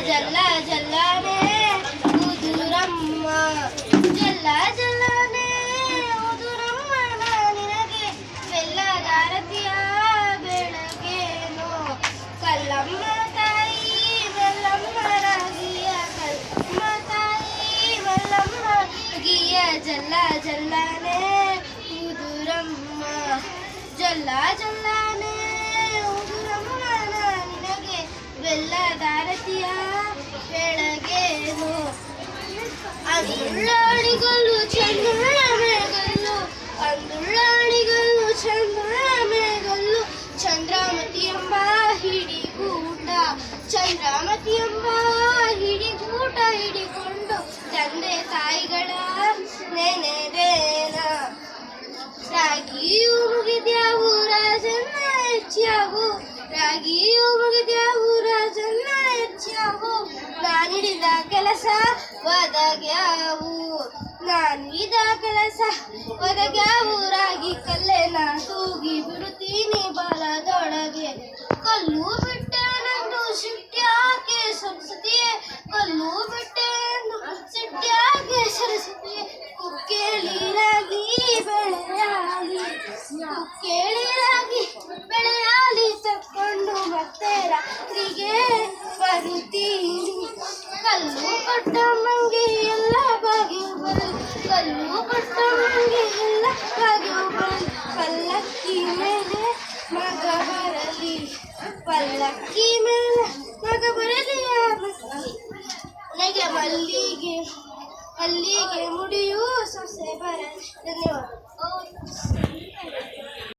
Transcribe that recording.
ಜಲ್ಲ ಜಲ್ಲನೆ ಉದುರಮ್ಮ ಜಲ್ಲ ಜಲ್ಲನೆ ಉದುರಮ್ಮ ನಿನಗೆ ಬೆಲ್ಲದಾರತಿಯ ಬೆಳಗೇನು ಕಲ್ಲಮ್ಮ ತಾಯಿ ಬೆಲ್ಲಮ್ಮ ರಾಗಿಯ ಕಲ್ಲಮ್ಮ ತಾಯಿ ಬೆಲ್ಲಮ್ಮ ಗೀಯ ಜಲ್ಲ ಜಲ್ಲನೆ ಉದುರಮ್ಮ ಜಲ್ಲ ಜಲ್ಲನೆ ಉದುರಮ್ಮ ನಿನಗೆ ಬೆಲ್ಲದಾರತಿಯ ಬೆಳಗೇನು ಅಂದುಳ್ಳಾಳಿಗಳು ಚಂದುಳ್ಳ ಮೇಗಲ್ಲು ಅಂದುಳ್ಳಾಳಿಗಳು ಚಂದುಳ್ಳ ಮೇಗಲ್ಲು ಚಂದ್ರಾಮತಿ ಎಂಬ ಹಿಡಿಗೂಟ ಚಂದ್ರಾಮತಿ ಎಂಬ ಹಿಡಿಗೂಟ ಹಿಡಿಕೊಂಡು ತಂದೆ ತಾಯಿಗಳ ನೆನೆದೇನ ರಾಗಿಯು ಮುಗಿದ್ಯಾವು ರಾಜನ್ನ ಹೆಚ್ಚ್ಯಾವು ರಾಗಿಯು ಮುಗಿದ್ಯಾವು ರಾಜನ್ನ ಹೆಚ್ಚ್ಯಾವು ನಾನಿಡಿದ ಕೆಲಸ ಒದಗ್ಯಾವು ನಾನಿಡಿದ ಕೆಲಸ ಒದಗ್ಯಾವು ರಾಗಿ ಕಲ್ಲೆ ನಾ ತೂಗಿ ಬಿಡುತ್ತೀನಿ ಬಲದೊಳಗೆ ಕಲ್ಲು ಬಿಟ್ಟೆ ನಂದು ಸಿಟ್ಟ್ಯಾಕೆ ಸರಸ್ವತಿಯೇ ಕಲ್ಲು ಬಿಟ್ಟೆ ಸಿಟ್ಟ್ಯಾಕೆ ಸರಸ್ವತಿಯೇ ಕುಕ್ಕೇಳಿರಾಗಿ ಬೆಳೆಯಾಲಿ ಕುಕ್ಕೇಳಿರಾಗಿ ಬೆಳೆಯಾಲಿ ತಕ್ಕೊಂಡು ಮತ್ತೆ ರಾತ್ರಿಗೆ ಬರುತ್ತೀನಿ ಕಲ್ಲು ಕೊಟ್ಟಮ್ಮಂಗೆ ಎಲ್ಲ ಬಾಗಿಯು ಬರಲಿ ಕಲ್ಲು ಕೊಟ್ಟಮ್ಮಂಗೆ ಎಲ್ಲ ಬಾಗಿಯು ಬರಲಿ ಪಲ್ಲಕ್ಕಿ ಮೇಲೆ ಮಗ ಬರಲಿ ಪಲ್ಲಕ್ಕಿ ಮೇಲೆ ಮಗ ಬರಲಿ ನನಗೆ ಮಲ್ಲಿಗೆ ಮಲ್ಲಿಗೆ ಮುಡಿಯೂ ಸೊಸೆ ಬರಲಿ ಧನ್ಯವಾದ.